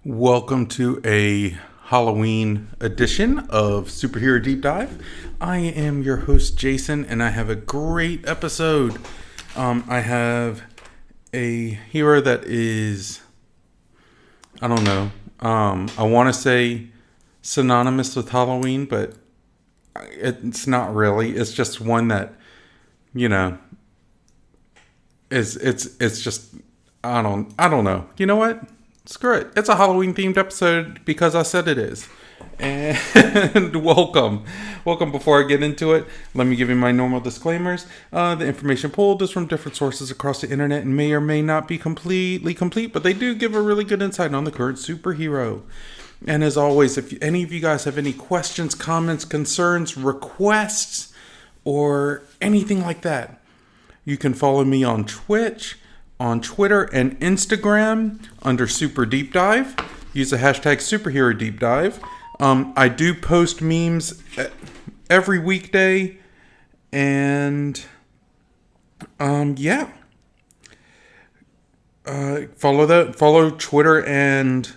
Welcome to a Halloween edition of Superhero Deep Dive. I am your host, Jason, and I have a great episode. I have a hero that is, I don't know, I want to say synonymous with Halloween, but it's not really. It's just one that, you know, it's just, I don't know. You know what? Screw it. It's a Halloween themed episode because I said it is. And welcome. Before I get into it, let me give you my normal disclaimers. The information pulled is from different sources across the internet and may or may not be completely complete, but they do give a really good insight on the current superhero. And as always, if any of you guys have any questions, comments, concerns, requests, or anything like that, you can follow me on Twitch, on Twitter and Instagram under Super Deep Dive. Use the hashtag Superhero Deep Dive. I do post memes every weekday, and follow Twitter and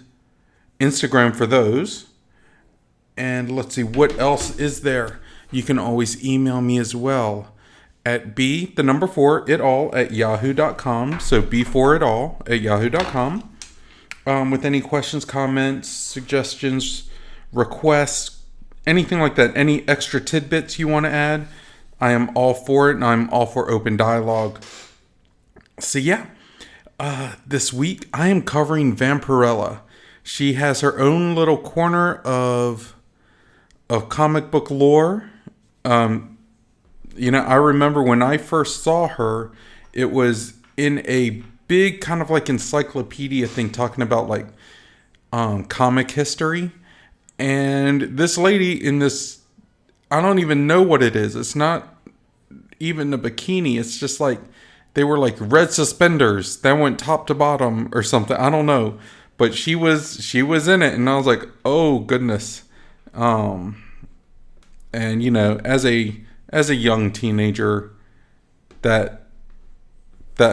Instagram for those. And let's see, what else is there? You can always email me as well at b4itall@yahoo.com. So b4itall@yahoo.com. With any questions, comments, suggestions, requests, anything like that, any extra tidbits you want to add, I am all for it, and I'm all for open dialogue. So this week I am covering Vampirella. She has her own little corner of comic book lore. I remember when I first saw her, it was in a big kind of like encyclopedia thing talking about like comic history. And this lady in this, I don't even know what it is. It's not even a bikini. It's just like they were like red suspenders that went top to bottom or something. I don't know. But she was in it, and I was like, oh goodness. And as a young teenager, that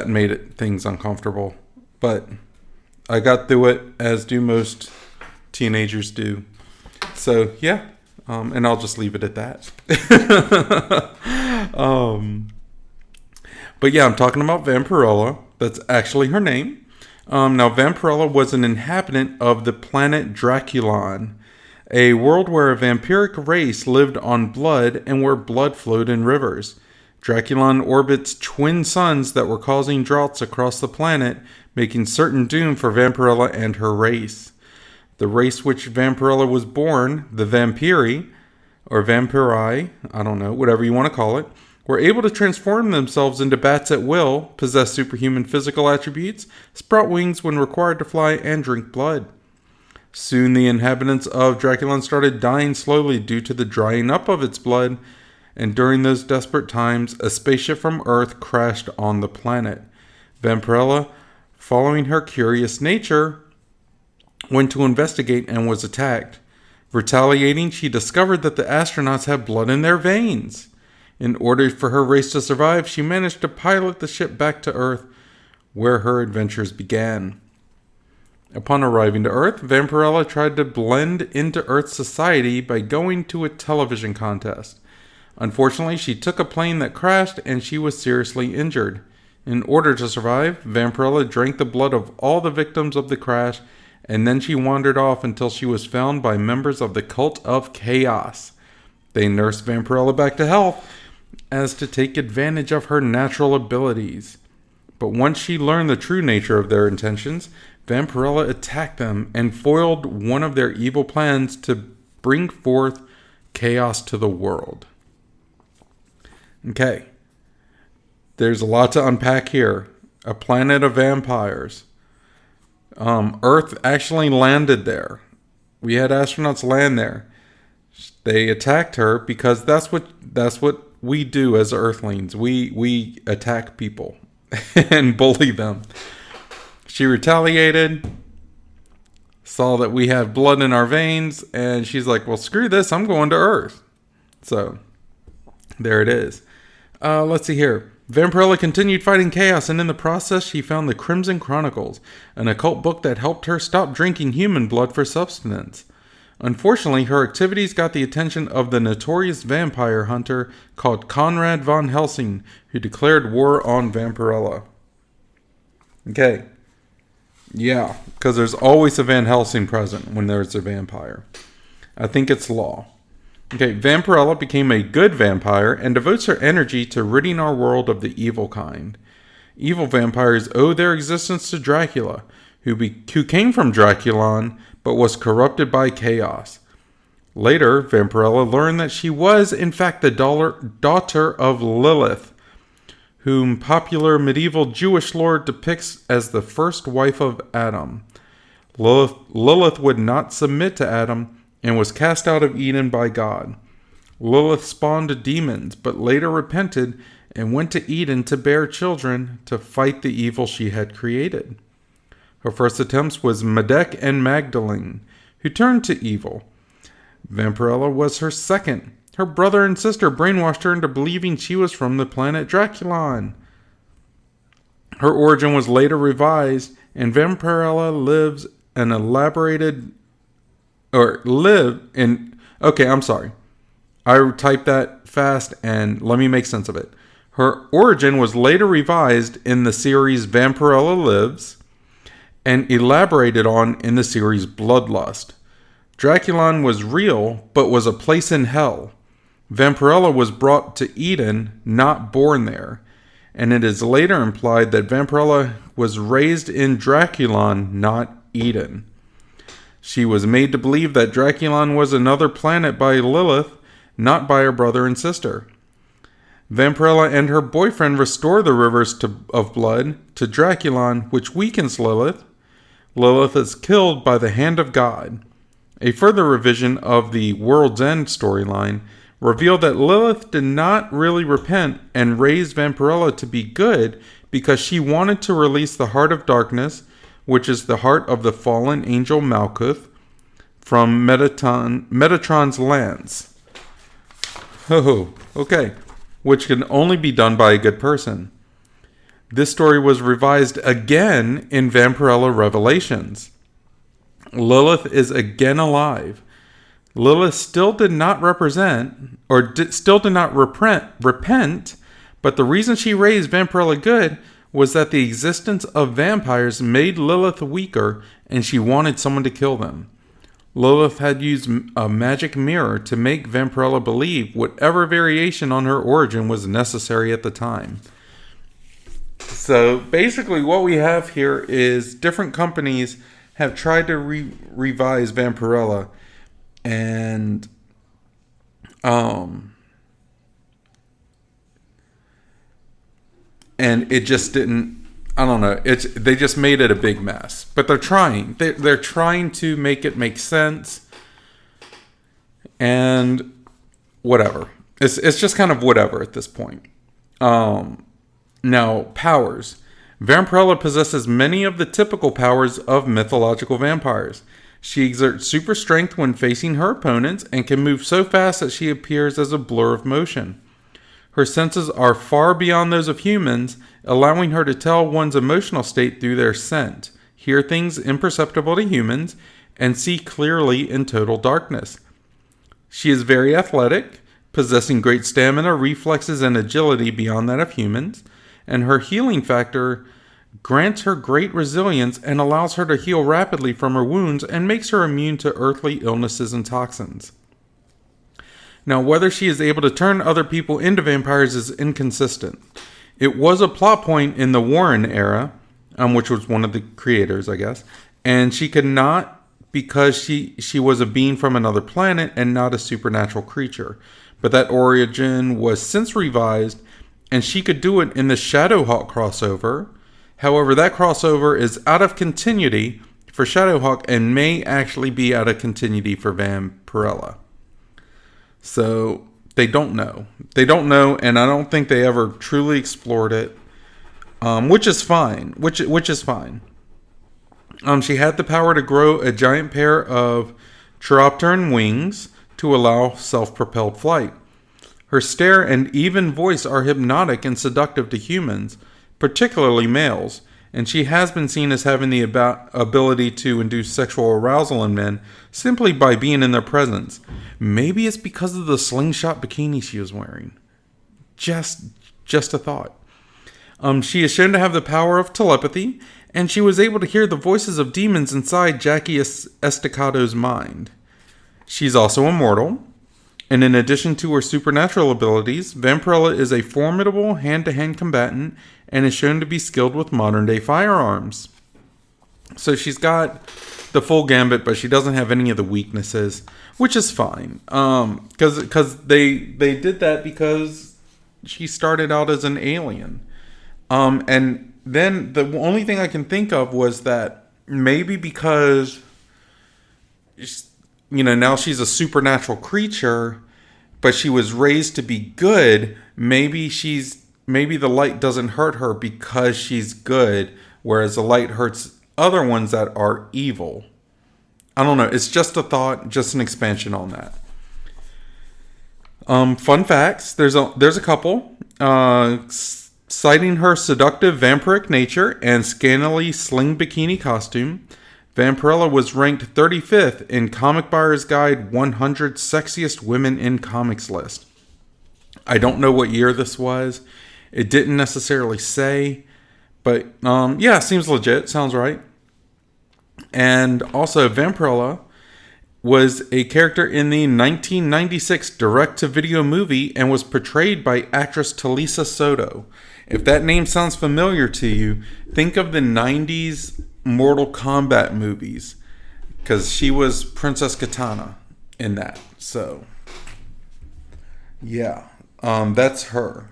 made things uncomfortable. But I got through it, as do most teenagers do. So, and I'll just leave it at that. But I'm talking about Vampirella. That's actually her name. Now, Vampirella was an inhabitant of the planet Draculon, a world where a vampiric race lived on blood and where blood flowed in rivers. Draculon orbits twin suns that were causing droughts across the planet, making certain doom for Vampirella and her race. The race which Vampirella was born, the Vampiri, or Vampiri, I don't know, whatever you want to call it, were able to transform themselves into bats at will, possess superhuman physical attributes, sprout wings when required to fly, and drink blood. Soon the inhabitants of Draculon started dying slowly due to the drying up of its blood, and during those desperate times, a spaceship from Earth crashed on the planet. Vampirella, following her curious nature, went to investigate and was attacked. Retaliating, she discovered that the astronauts had blood in their veins. In order for her race to survive, she managed to pilot the ship back to Earth, where her adventures began. Upon arriving to Earth, Vampirella tried to blend into Earth's society by going to a television contest. Unfortunately, she took a plane that crashed and she was seriously injured. In order to survive, Vampirella drank the blood of all the victims of the crash, and then she wandered off until she was found by members of the Cult of Chaos. They nursed Vampirella back to health as to take advantage of her natural abilities. But once she learned the true nature of their intentions, Vampirella attacked them and foiled one of their evil plans to bring forth chaos to the world. Okay. There's a lot to unpack here. A planet of vampires. Earth actually landed there. We had astronauts land there. They attacked her because that's what we do as Earthlings. We attack people and bully them. She retaliated, saw that we have blood in our veins, and she's like, well, screw this, I'm going to Earth. So, there it is. Let's see here. Vampirella continued fighting chaos, and in the process, she found the Crimson Chronicles, an occult book that helped her stop drinking human blood for sustenance. Unfortunately, her activities got the attention of the notorious vampire hunter called Conrad von Helsing, who declared war on Vampirella. Okay. Yeah, because there's always a Van Helsing present when there's a vampire. I think it's law. Okay, Vampirella became a good vampire and devotes her energy to ridding our world of the evil kind. Evil vampires owe their existence to Dracula, who came from Draculon, but was corrupted by chaos. Later, Vampirella learned that she was, in fact, the daughter of Lilith, whom popular medieval Jewish lore depicts as the first wife of Adam. Lilith would not submit to Adam and was cast out of Eden by God. Lilith spawned demons, but later repented and went to Eden to bear children to fight the evil she had created. Her first attempts was Medek and Magdalene, who turned to evil. Vampirella was her second. Her brother and sister brainwashed her into believing she was from the planet Draculon. Her origin was later revised, and Vampirella lives an elaborated... Okay, I'm sorry. I typed that fast, and let me make sense of it. Her origin was later revised in the series Vampirella Lives, and elaborated on in the series Bloodlust. Draculon was real, but was a place in hell. Vampirella was brought to Eden, not born there, and it is later implied that Vampirella was raised in Draculon, not Eden. She was made to believe that Draculon was another planet by Lilith, not by her brother and sister. Vampirella and her boyfriend restore the rivers of blood to Draculon, which weakens Lilith. Lilith is killed by the hand of God. A further revision of the World's End storyline revealed that Lilith did not really repent and raised Vampirella to be good because she wanted to release the Heart of Darkness, which is the heart of the fallen angel Malkuth, from Metatron's lance. Oh, okay. Which can only be done by a good person. This story was revised again in Vampirella Revelations. Lilith is again alive. Lilith still did not repent, but the reason she raised Vampirella good was that the existence of vampires made Lilith weaker, and she wanted someone to kill them. Lilith had used a magic mirror to make Vampirella believe whatever variation on her origin was necessary at the time. So basically what we have here is different companies have tried to revise Vampirella, and it just didn't. I don't know. They just made it a big mess. But they're trying. They're trying to make it make sense. And whatever. It's just kind of whatever at this point. Now, powers. Vampirella possesses many of the typical powers of mythological vampires. She exerts super strength when facing her opponents and can move so fast that she appears as a blur of motion. Her senses are far beyond those of humans, allowing her to tell one's emotional state through their scent, hear things imperceptible to humans, and see clearly in total darkness. She is very athletic, possessing great stamina, reflexes, and agility beyond that of humans, and her healing factor grants her great resilience and allows her to heal rapidly from her wounds and makes her immune to earthly illnesses and toxins. Now, whether she is able to turn other people into vampires is inconsistent. It was a plot point in the Warren era, which was one of the creators, I guess, and she could not because she was a being from another planet and not a supernatural creature. But that origin was since revised, and she could do it in the Shadowhawk crossover. However, that crossover is out of continuity for Shadowhawk and may actually be out of continuity for Vampirella. So they don't know. They don't know, and I don't think they ever truly explored it, which is fine. Which is fine. She had the power to grow a giant pair of chiropteran wings to allow self-propelled flight. Her stare and even voice are hypnotic and seductive to humans, particularly males, and she has been seen as having the ability to induce sexual arousal in men simply by being in their presence. Maybe it's because of the slingshot bikini she was wearing. Just a thought. She is shown to have the power of telepathy, and she was able to hear the voices of demons inside Jackie Estacado's mind. She's also immortal, and in addition to her supernatural abilities, Vampirella is a formidable hand-to-hand combatant and is shown to be skilled with modern-day firearms. So she's got the full gambit, but she doesn't have any of the weaknesses, which is fine. Because they did that because she started out as an alien. And then the only thing I can think of was that maybe because, now she's a supernatural creature, but she was raised to be good. Maybe the light doesn't hurt her because she's good, whereas the light hurts other ones that are evil. I don't know. It's just a thought, just an expansion on that. Fun facts. There's a couple. Citing her seductive vampiric nature and scantily sling bikini costume, Vampirella was ranked 35th in Comic Buyer's Guide 100 Sexiest Women in Comics list. I don't know what year this was. It didn't necessarily say, but yeah, seems legit. Sounds right. And also, Vampirella was a character in the 1996 direct-to-video movie and was portrayed by actress Talisa Soto. If that name sounds familiar to you, think of the 90s Mortal Kombat movies, because she was Princess Katana in that. So, yeah, that's her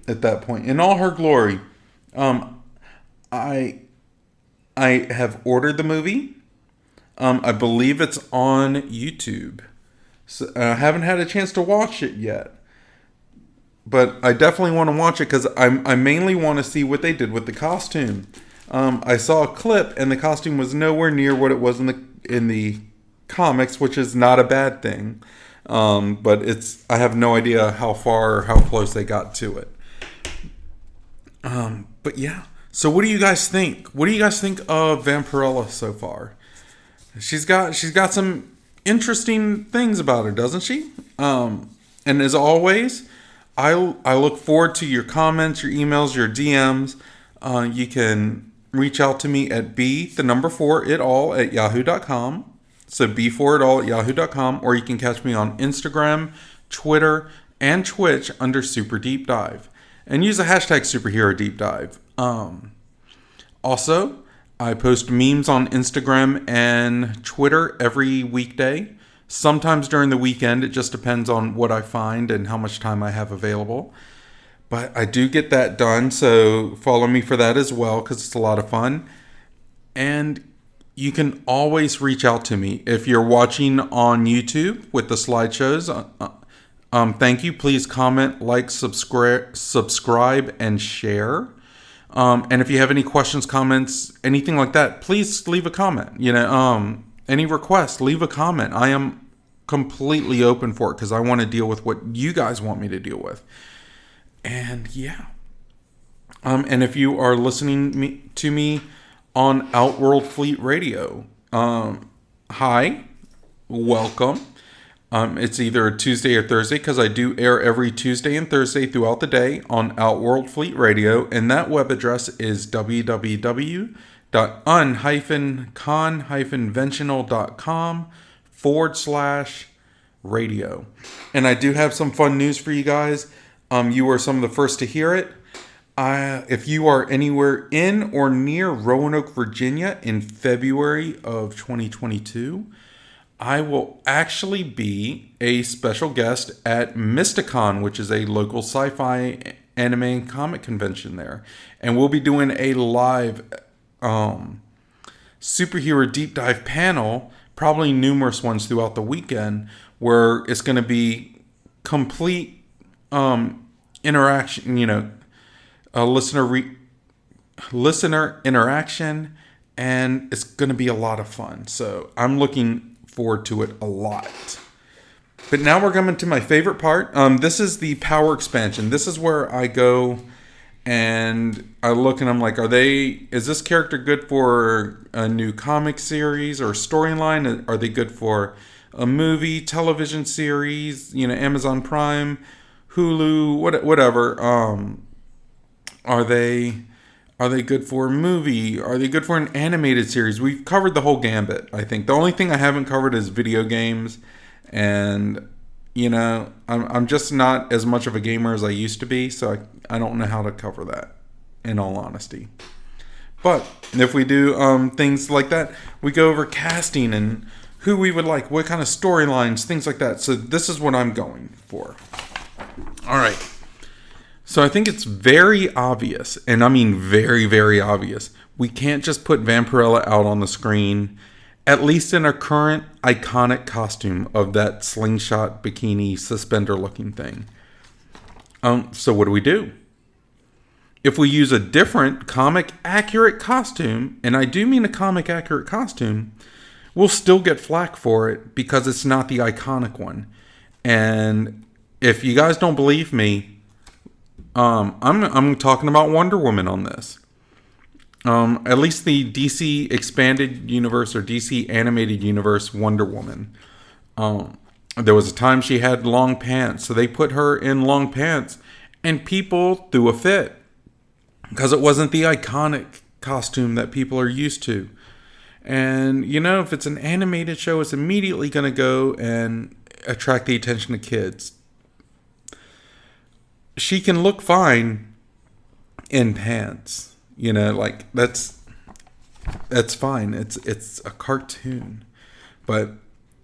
at that point in all her glory. I have ordered the movie. I believe it's on YouTube. So, I haven't had a chance to watch it yet. But I definitely want to watch it because I mainly want to see what they did with the costume. I saw a clip and the costume was nowhere near what it was in the comics, which is not a bad thing. But I have no idea how far or how close they got to it. But yeah. So what do you guys think? What do you guys think of Vampirella so far? She's got some interesting things about her, doesn't she? And as always, I look forward to your comments, your emails, your DMs. You can reach out to me at b4itall@yahoo.com. So b4itall@yahoo.com, or you can catch me on Instagram, Twitter, and Twitch under Super Deep Dive, and use the hashtag superherodeepdive. Also, I post memes on Instagram and Twitter every weekday. Sometimes during the weekend. It just depends on what I find and how much time I have available. But I do get that done, so follow me for that as well, because it's a lot of fun. And you can always reach out to me. If you're watching on YouTube with the slideshows, thank you. Please comment, like, subscribe, and share. And if you have any questions, comments, anything like that, please leave a comment. Any requests, leave a comment. I am completely open for it because I want to deal with what you guys want me to deal with. And yeah. And if you are listening to me on Outworld Fleet Radio, hi, welcome. It's either Tuesday or Thursday because I do air every Tuesday and Thursday throughout the day on Outworld Fleet Radio. And that web address is www.un-conventional.com/radio. And I do have some fun news for you guys. You are some of the first to hear it. If you are anywhere in or near Roanoke, Virginia in February of 2022, I will actually be a special guest at Mysticon, which is a local sci-fi anime and comic convention there. And we'll be doing a live superhero deep dive panel, probably numerous ones throughout the weekend, where it's going to be complete interaction, listener interaction, and it's going to be a lot of fun. So I'm looking forward to it a lot. But now we're coming to my favorite part. This is the power expansion. This is where I go and I look and I'm like, is this character good for a new comic series or storyline? Are they good for a movie, television series, Amazon Prime, Hulu, whatever. Are they good for a movie? Are they good for an animated series? We've covered the whole gambit, I think. The only thing I haven't covered is video games. And, I'm just not as much of a gamer as I used to be. So I don't know how to cover that, in all honesty. But if we do things like that, we go over casting and who we would like, what kind of storylines, things like that. So this is what I'm going for. All right. So I think it's very obvious, and I mean very, very obvious. We can't just put Vampirella out on the screen, at least in her current iconic costume of that slingshot bikini suspender looking thing. So what do? If we use a different comic accurate costume, and I do mean a comic accurate costume, we'll still get flack for it because it's not the iconic one. And if you guys don't believe me, I'm talking about Wonder Woman on this. At least the DC expanded universe or DC animated universe Wonder Woman. There was a time she had long pants, so they put her in long pants, and people threw a fit because it wasn't the iconic costume that people are used to. And if it's an animated show, it's immediately going to go and attract the attention of kids. She can look fine in pants, like that's fine. It's a cartoon, but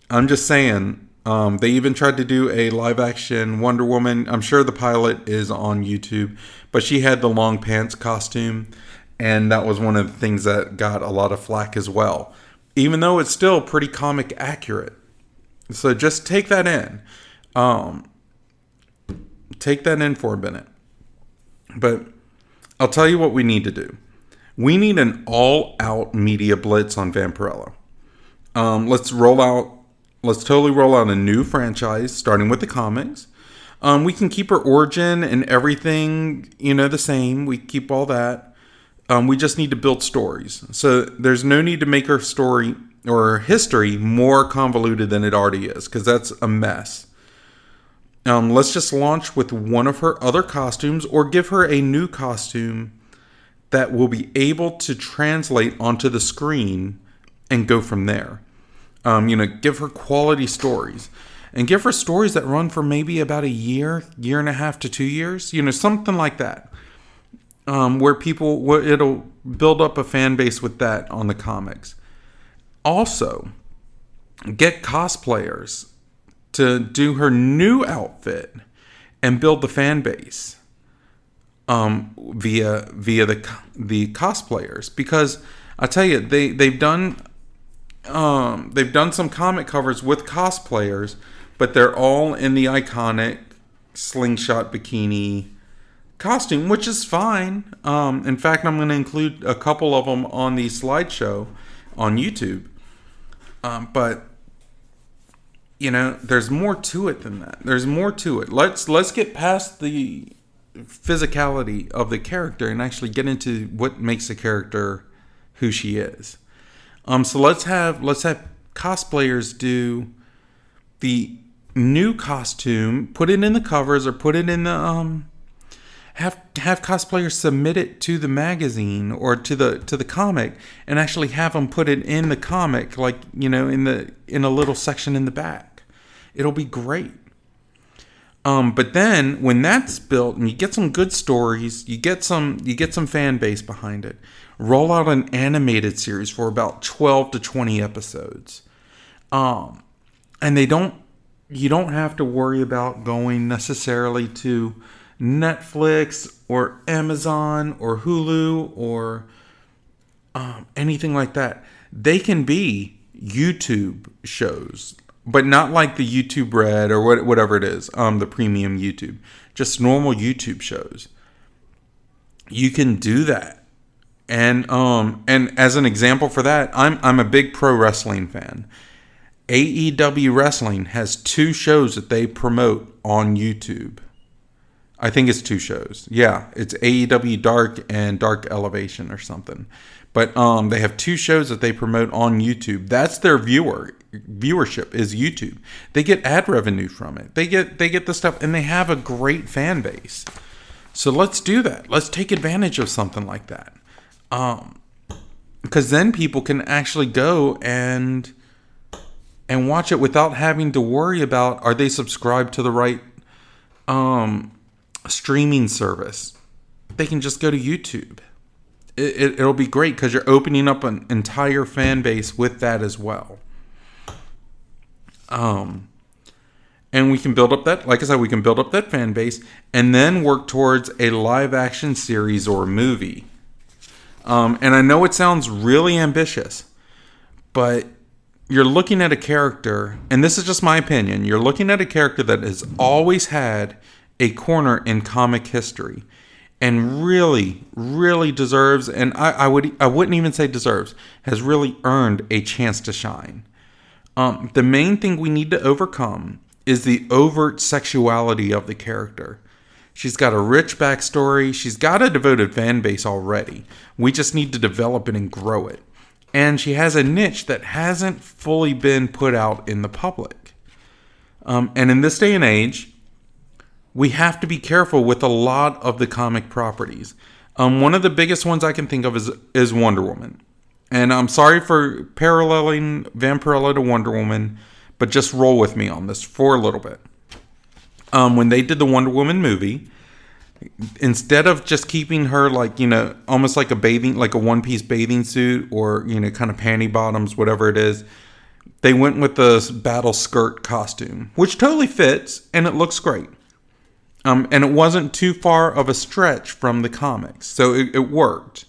I'm just saying. They even tried to do a live action Wonder Woman. I'm sure the pilot is on YouTube, but she had the long pants costume, and that was one of the things that got a lot of flack as well. Even though it's still pretty comic accurate, so just take that in. Take that in for a minute. But I'll tell you what we need to do. We need an all-out media blitz on Vampirella. Let's totally roll out a new franchise, starting with the comics. We can keep her origin and everything, the same. We keep all that. We just need to build stories. So there's no need to make her story or her history more convoluted than it already is, because that's a mess. Let's just launch with one of her other costumes or give her a new costume that will be able to translate onto the screen and go from there. Give her quality stories and give her stories that run for maybe about a year and a half to 2 years, something like that. Where it'll build up a fan base with that on the comics. Also, get cosplayers to do her new outfit and build the fan base via the cosplayers, because I tell you they've done some comic covers with cosplayers, but they're all in the iconic slingshot bikini costume, which is fine. In fact, I'm going to include a couple of them on the slideshow on YouTube, but there's more to it than that. There's more to it. Let's get past the physicality of the character and actually get into what makes the character who she is. So let's have cosplayers do the new costume, put it in the covers or put it in the have cosplayers submit it to the magazine or to the comic and actually have them put it in the comic, like in a little section in the back. It'll be great. But then when that's built and you get some good stories, you get some fan base behind it, roll out an animated series for about 12 to 20 episodes. And you don't have to worry about going necessarily to Netflix or Amazon or Hulu or anything like that. They can be YouTube shows, but not like the YouTube Red or whatever it is, the premium YouTube. Just normal YouTube shows. You can do that. And as an example for that, I'm a big pro wrestling fan. AEW Wrestling has 2 shows that they promote on YouTube. I think it's 2 shows. Yeah, it's AEW Dark and Dark Elevation or something. But they have 2 shows that they promote on YouTube. That's their viewership is YouTube. They get ad revenue from it. They get the stuff, and they have a great fan base. So let's do that. Let's take advantage of something like that. Because then people can actually go and watch it without having to worry about, are they subscribed to the right streaming service. They can just go to YouTube. It'll be great because you're opening up an entire fan base with that as well. And we can build up that, like I said, we can build up that fan base and then work towards a live action series or movie. And I know it sounds really ambitious, but you're looking at a character, and this is just my opinion, you're looking at a character that has always had a corner in comic history and really, really deserves, and I wouldn't even say deserves, has really earned a chance to shine. The main thing we need to overcome is the overt sexuality of the character. She's got a rich backstory. She's got a devoted fan base already. We just need to develop it and grow it. And she has a niche that hasn't fully been put out in the public. And in this day and age, we have to be careful with a lot of the comic properties. One of the biggest ones I can think of is Wonder Woman. And I'm sorry for paralleling Vampirella to Wonder Woman, but just roll with me on this for a little bit. When they did the Wonder Woman movie, instead of just keeping her like, almost like a one-piece bathing suit or, kind of panty bottoms, whatever it is, they went with the battle skirt costume, which totally fits and it looks great. And it wasn't too far of a stretch from the comics, so it worked.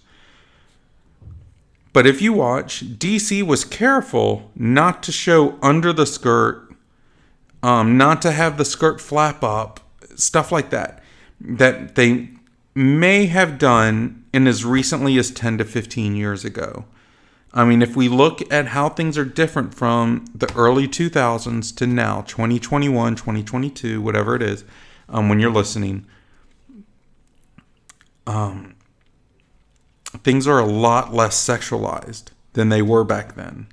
But if you watch, DC was careful not to show under the skirt, not to have the skirt flap up, stuff like that they may have done in as recently as 10 to 15 years ago. I mean, if we look at how things are different from the early 2000s to now, 2021, 2022, whatever it is, when you're listening, things are a lot less sexualized than they were back then.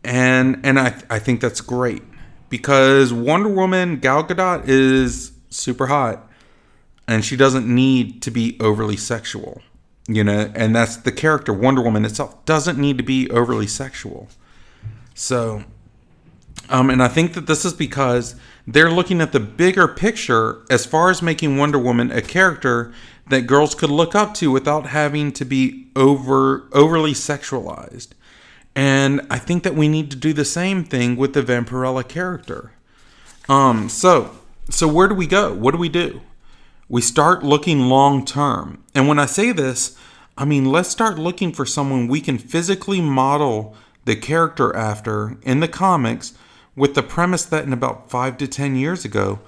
And I think that's great. Because Wonder Woman, Gal Gadot, is super hot. And she doesn't need to be overly sexual. And that's the character. Wonder Woman itself doesn't need to be overly sexual. So, and I think that this is because they're looking at the bigger picture as far as making Wonder Woman a character that girls could look up to without having to be overly sexualized. And I think that we need to do the same thing with the Vampirella character. So where do we go? What do we do? We start looking long term. And when I say this, I mean, let's start looking for someone we can physically model the character after in the comics, with the premise that in about 5 to 10 years ago,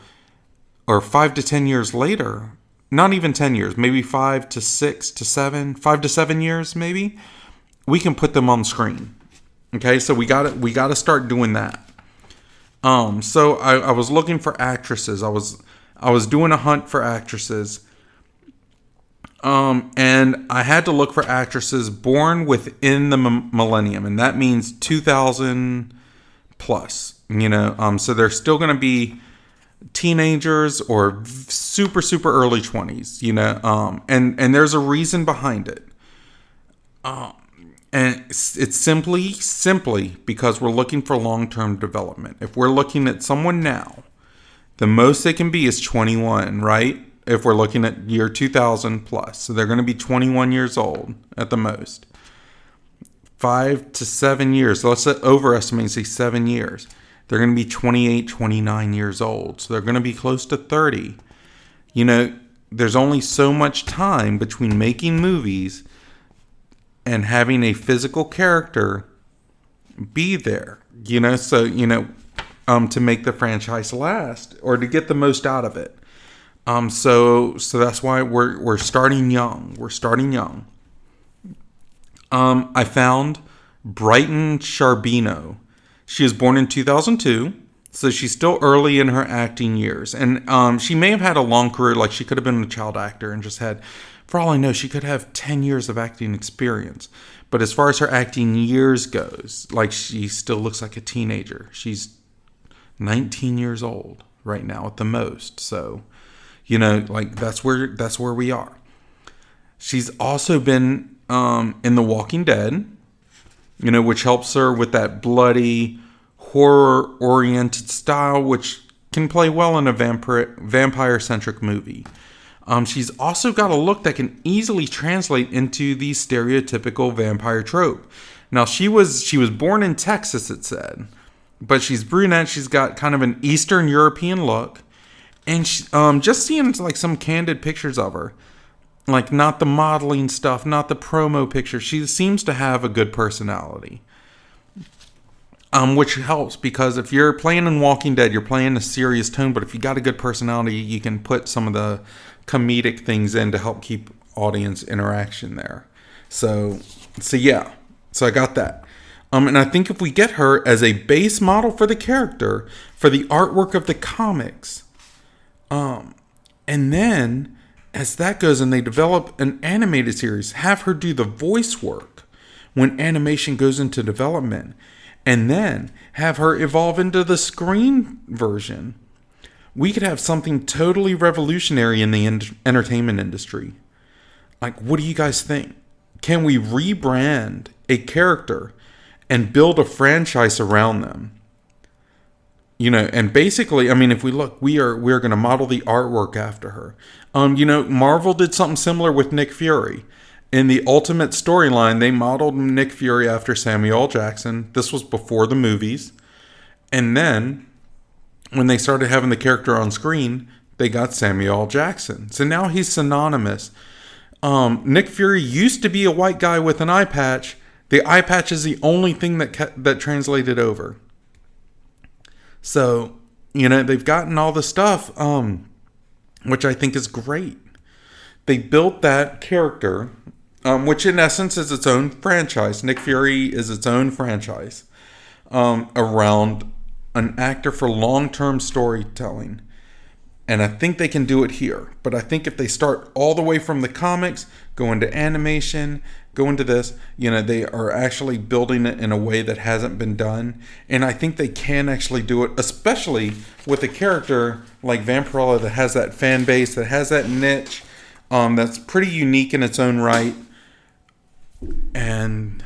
or 5 to 10 years later, not even 10 years, maybe 5 to 6 to 7, 5 to 7 years maybe, we can put them on screen. Okay, so we got to start doing that. So I was looking for actresses. I was doing a hunt for actresses. And I had to look for actresses born within the millennium, and that means 2000 plus. So they're still going to be teenagers or super, super early 20s, and there's a reason behind it. And it's simply because we're looking for long-term development. If we're looking at someone now, the most they can be is 21, right? If we're looking at year 2000 plus. So they're going to be 21 years old at the most. 5 to 7 years. So let's overestimate, say 7 years. They're going to be 28, 29 years old. So they're going to be close to 30. There's only so much time between making movies and having a physical character be there. To make the franchise last or to get the most out of it. So that's why we're starting young. We're starting young. I found Brighton Charbino. She was born in 2002, so she's still early in her acting years. And she may have had a long career, like she could have been a child actor and just had, for all I know, she could have 10 years of acting experience. But as far as her acting years goes, like she still looks like a teenager. She's 19 years old right now at the most. So, like that's where we are. She's also been in The Walking Dead, which helps her with that bloody, horror-oriented style, which can play well in a vampire-centric movie. She's also got a look that can easily translate into the stereotypical vampire trope. Now, she was born in Texas, it said, but she's brunette. She's got kind of an Eastern European look, and she, just seeing like some candid pictures of her, like not the modeling stuff, not the promo pictures. She seems to have a good personality. Which helps because if you're playing in Walking Dead, you're playing a serious tone, but if you got a good personality, you can put some of the comedic things in to help keep audience interaction there. So yeah. So I got that. And I think if we get her as a base model for the character, for the artwork of the comics, and then as that goes and they develop an animated series, have her do the voice work when animation goes into development, and then have her evolve into the screen version, we could have something totally revolutionary in the entertainment industry. Like, what do you guys think? Can we rebrand a character and build a franchise around them? And basically, I mean, if we look, we're going to model the artwork after her. Marvel did something similar with Nick Fury. In the Ultimate storyline, they modeled Nick Fury after Samuel L. Jackson. This was before the movies. And then, when they started having the character on screen, they got Samuel L. Jackson. So now he's synonymous. Nick Fury used to be a white guy with an eye patch. The eye patch is the only thing that translated over. So, they've gotten all the stuff, which I think is great. They built that character, which in essence is its own franchise. Nick Fury is its own franchise, around an actor for long-term storytelling. And I think they can do it here. But I think if they start all the way from the comics, go into animation, go into this, they are actually building it in a way that hasn't been done. And I think they can actually do it, especially with a character like Vampirella that has that fan base, that has that niche, that's pretty unique in its own right. And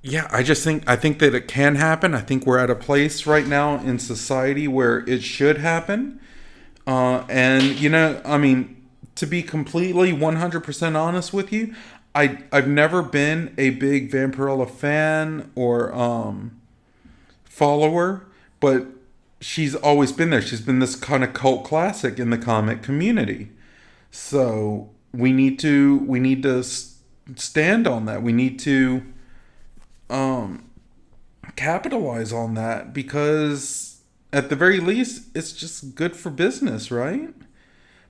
yeah, I think that it can happen. I think we're at a place right now in society where it should happen. To be completely 100% honest with you, I've never been a big Vampirella fan or follower, but she's always been there. She's been this kind of cult classic in the comic community. So we need to stand on that. We need to capitalize on that, because at the very least it's just good for business, right?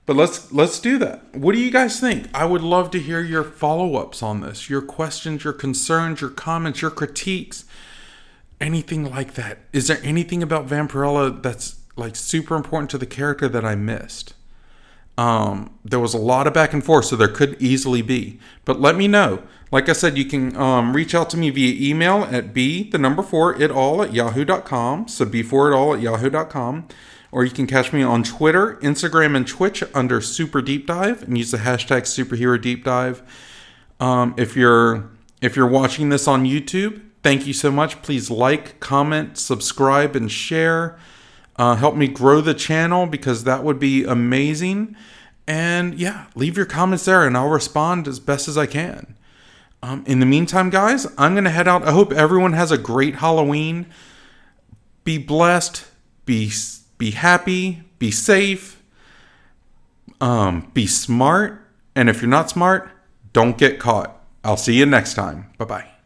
But let's do that. What do you guys think? I would love to hear your follow-ups on this, your questions, your concerns, your comments, your critiques, anything like that. Is there anything about Vampirella that's like super important to the character that I missed? There was a lot of back and forth, so there could easily be. But let me know. Like I said, you can reach out to me via email at b4itall@yahoo.com. So b4itall@yahoo.com. Or you can catch me on Twitter, Instagram, and Twitch under Super Deep Dive, and use the hashtag superherodeepdive. If you're watching this on YouTube, thank you so much. Please like, comment, subscribe, and share. Help me grow the channel, because that would be amazing. And yeah, leave your comments there and I'll respond as best as I can. In the meantime, guys, I'm going to head out. I hope everyone has a great Halloween. Be blessed. Be happy. Be safe. Be smart. And if you're not smart, don't get caught. I'll see you next time. Bye-bye.